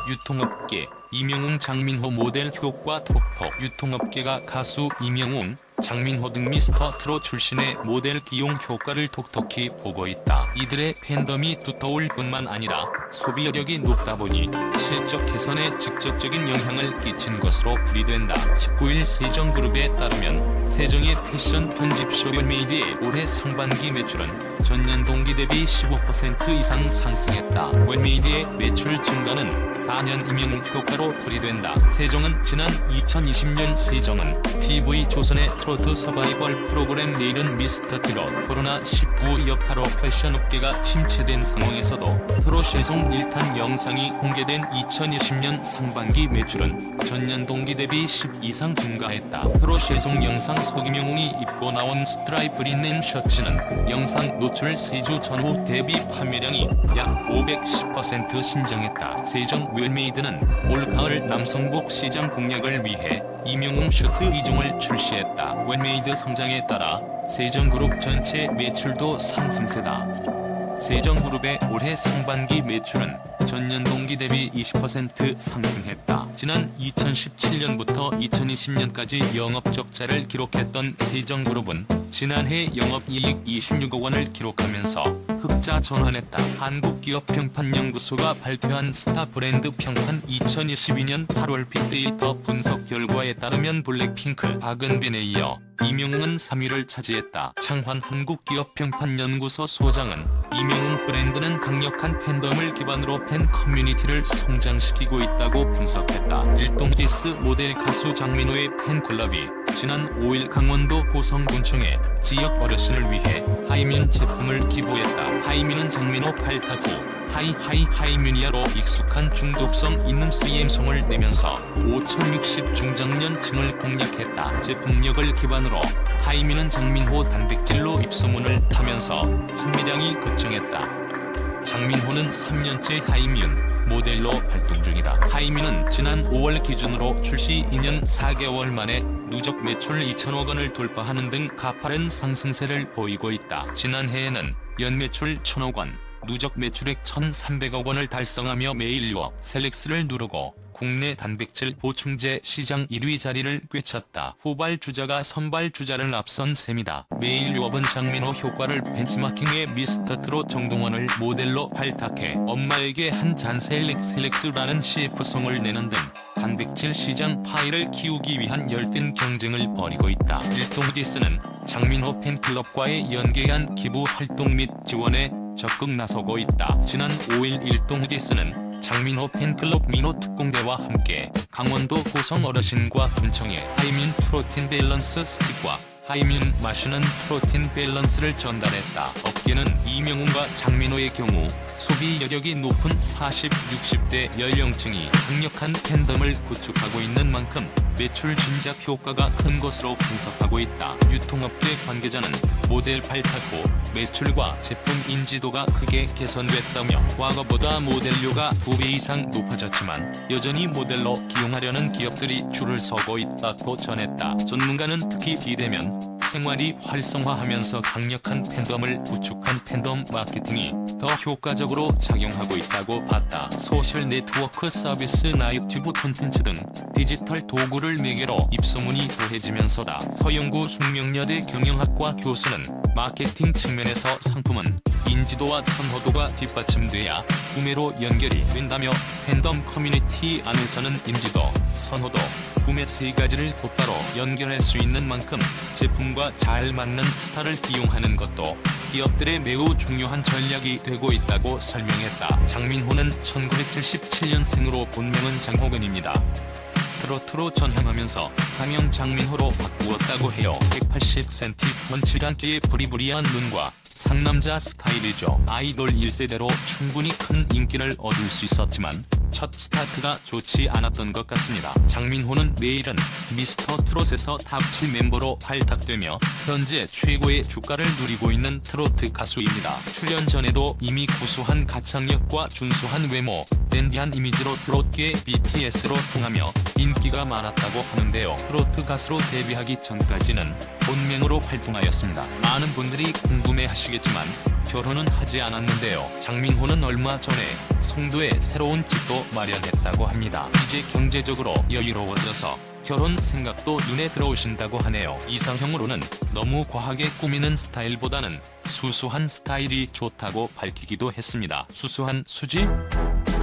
유통업계, 이명웅 장민호 모델 효과 톡톡. 유통업계가 가수 이명웅, 장민호 등 미스터 트롯 출신의 모델 기용 효과를 톡톡히 보고 있다. 이들의 팬덤이 두터울 뿐만 아니라 소비력이 높다 보니 실적 개선에 직접적인 영향을 끼친 것으로 풀이된다. 19일 세정그룹에 따르면 세정의 패션 편집쇼 웰메이드의 올해 상반기 매출은 전년 동기 대비 15% 이상 상승했다. 웰메이드의 매출 증가는 단연 이명웅 효과로 풀이된다. 세정은 지난 2020년 세정은 TV조선의 트로트 서바이벌 프로그램 내일은 미스터 트롯 코로나19 여파로 패션업계가 침체된 상황에서도 트롯 세송 1탄 영상이 공개된 2020년 상반기 매출은 전년 동기 대비 10 이상 증가했다. 트롯 세송 영상 속 이명웅이 입고 나온 스트라이프 린넨 셔츠는 영상 노출 3주 전후 대비 판매량이 약 510% 신장했다. 세정 웰메이드는 올 가을 남성복 시장 공략을 위해 이명웅 슈트 2종을 출시했다. 웰메이드 성장에 따라 세정그룹 전체 매출도 상승세다. 세정그룹의 올해 상반기 매출은 전년 동기 대비 20% 상승했다. 지난 2017년부터 2020년까지 영업적자를 기록했던 세정그룹은 지난해 영업이익 26억 원을 기록하면서 흑자 전환했다. 한국기업평판연구소가 발표한 스타 브랜드 평판 2022년 8월 빅데이터 분석 결과에 따르면 블랙핑크, 박은빈에 이어 이명웅은 3위를 차지했다. 창환 한국기업평판연구소 소장은 이명웅 브랜드는 강력한 팬덤을 기반으로 팬 커뮤니티를 성장시키고 있다고 분석했다. 일동디스 모델 가수 장민호의 팬클럽이 지난 5일 강원도 고성군청에 지역 어르신을 위해 하이민 제품을 기부했다. 하이민은 장민호 발탁 후 하이뮤니아로 익숙한 중독성 있는 CM송을 내면서 5060 중장년층을 공략했다. 제품력을 기반으로 하이민은 장민호 단백질로 입소문을 타면서 판매량이 급증했다. 장민호는 3년째 하이뮨 모델로 활동 중이다. 하이뮨은 지난 5월 기준으로 출시 2년 4개월 만에 누적 매출 2천억 원을 돌파하는 등 가파른 상승세를 보이고 있다. 지난해에는 연매출 1천억 원, 누적 매출액 1,300억 원을 달성하며 매일 유업 셀렉스를 누르고 국내 단백질 보충제 시장 1위 자리를 꿰찼다. 후발 주자가 선발 주자를 앞선 셈이다. 매일 유업은 장민호 효과를 벤치마킹해 미스터 트롯 정동원을 모델로 발탁해 엄마에게 한 잔 셀렉스라는 CF송을 내는 등 단백질 시장 파이를 키우기 위한 열띤 경쟁을 벌이고 있다. 일동디스는 장민호 팬클럽과의 연계한 기부 활동 및 지원에 적극 나서고 있다. 지난 5일 일동디스는 장민호 팬클럽 민호 특공대와 함께 강원도 고성 어르신과 군청에 하이뮨 프로틴 밸런스 스틱과 하이뮨 마시는 프로틴 밸런스를 전달했다. 업계는 이명웅과 장민호의 경우 소비 여력이 높은 40, 60대 연령층이 강력한 팬덤을 구축하고 있는 만큼 매출 진작 효과가 큰 것으로 분석하고 있다. 유통업계 관계자는 모델 발탁 후 매출과 제품 인지도가 크게 개선됐다며 과거보다 모델료가 2배 이상 높아졌지만 여전히 모델로 기용하려는 기업들이 줄을 서고 있다고 전했다. 전문가는 특히 비대면 생활이 활성화하면서 강력한 팬덤을 구축한 팬덤 마케팅이 더 효과적으로 작용하고 있다고 봤다. 소셜 네트워크 서비스 나 유튜브 콘텐츠 등 디지털 도구를 매개로 입소문이 더해지면서다. 서영구 숙명여대 경영학과 교수는 마케팅 측면에서 상품은 인지도와 선호도가 뒷받침돼야 구매로 연결이 된다며 팬덤 커뮤니티 안에서는 인지도, 선호도, 구매 세 가지를 곧바로 연결할 수 있는 만큼 제품과 잘 맞는 스타를 기용하는 것도 기업들의 매우 중요한 전략이 되고 있다고 설명했다. 장민호는 1977년생으로 본명은 장호근입니다. 트로트로 전향하면서 가명 장민호로 바꾸었다고 해요. 180cm 펀치란기의 부리부리한 눈과 상남자 스타일이죠. 아이돌 1세대로 충분히 큰 인기를 얻을 수 있었지만 첫 스타트가 좋지 않았던 것 같습니다. 장민호는 내일은 미스터 트롯에서 탑 7 멤버로 발탁되며 현재 최고의 주가를 누리고 있는 트로트 가수입니다. 출연 전에도 이미 구수한 가창력과 준수한 외모, 댄디한 이미지로 트롯계 BTS로 통하며 인기가 많았다고 하는데요. 트로트 가수로 데뷔하기 전까지는 본명으로 활동하였습니다. 많은 분들이 궁금해하시겠지만 결혼은 하지 않았는데요. 장민호는 얼마 전에 송도에 새로운 집도 마련했다고 합니다. 이제 경제적으로 여유로워져서 결혼 생각도 눈에 들어오신다고 하네요. 이상형으로는 너무 과하게 꾸미는 스타일보다는 수수한 스타일이 좋다고 밝히기도 했습니다. 수수한 수지?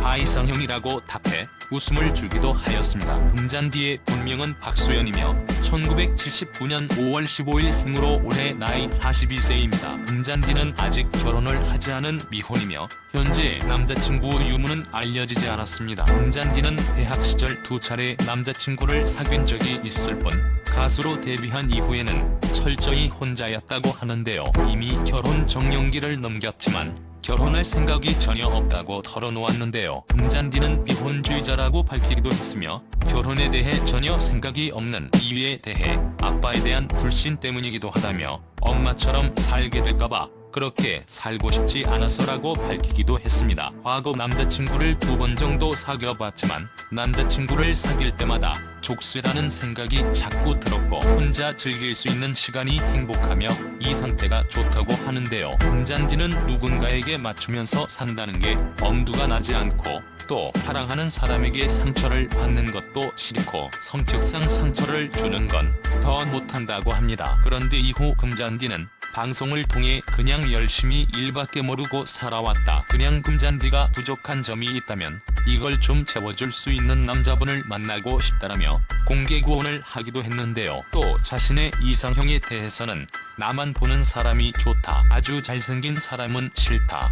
가 이상형이라고 답해 웃음을 주기도 하였습니다. 금잔디의 본명은 박수연이며 1979년 5월 15일 생으로 올해 나이 42세입니다. 금잔디는 아직 결혼을 하지 않은 미혼이며 현재 남자친구 유무는 알려지지 않았습니다. 금잔디는 대학 시절 2차례 남자친구를 사귄 적이 있을 뿐 가수로 데뷔한 이후에는 철저히 혼자였다고 하는데요. 이미 결혼 정년기를 넘겼지만 결혼할 생각이 전혀 없다고 털어놓았는데요. 금잔디는 비혼주의자라고 밝히기도 했으며 결혼에 대해 전혀 생각이 없는 이유에 대해 아빠에 대한 불신 때문이기도 하다며 엄마처럼 살게 될까봐 그렇게 살고 싶지 않아서라고 밝히기도 했습니다. 과거 남자친구를 2번 정도 사귀어봤지만 남자친구를 사귈 때마다 족쇄라는 생각이 자꾸 들었고 혼자 즐길 수 있는 시간이 행복하며 이 상태가 좋다고 하는데요. 금잔디는 누군가에게 맞추면서 산다는 게 엄두가 나지 않고 또 사랑하는 사람에게 상처를 받는 것도 싫고 성격상 상처를 주는 건 더 못한다고 합니다. 그런데 이후 금잔디는 방송을 통해 그냥 열심히 일밖에 모르고 살아왔다. 그냥 금잔디가 부족한 점이 있다면 이걸 좀 채워줄 수 있는 남자분을 만나고 싶다라며 공개 구원을 하기도 했는데요. 또 자신의 이상형에 대해서는 나만 보는 사람이 좋다. 아주 잘생긴 사람은 싫다.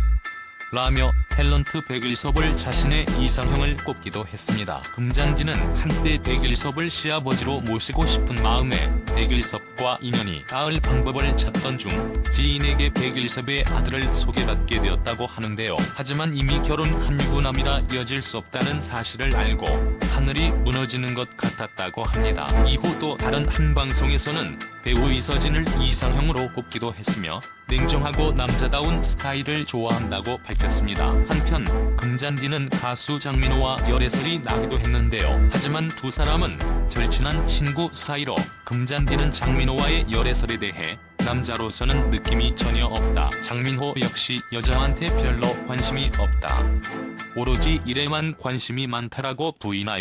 라며 탤런트 백일섭을 자신의 이상형을 꼽기도 했습니다. 금잔디는 한때 백일섭을 시아버지로 모시고 싶은 마음에 백일섭과 인연이 닿을 방법을 찾던 중 지인에게 백일섭의 아들을 소개받게 되었다고 하는데요. 하지만 이미 결혼한 유부남이라 이어질 수 없다는 사실을 알고 하늘이 무너지는 것 같았다고 합니다. 이후 또 다른 한 방송에서는 배우 이서진을 이상형으로 꼽기도 했으며 냉정하고 남자다운 스타일을 좋아한다고 밝혔습니다. 한편 금잔디는 가수 장민호와 열애설이 나기도 했는데요. 하지만 두 사람은 절친한 친구 사이로 금잔디는 장민호와의 열애설에 대해 남자로서는 느낌이 전혀 없다. 장민호 역시 여자한테 별로 관심이 없다. 오로지 일에만 관심이 많다라고 부인하였다.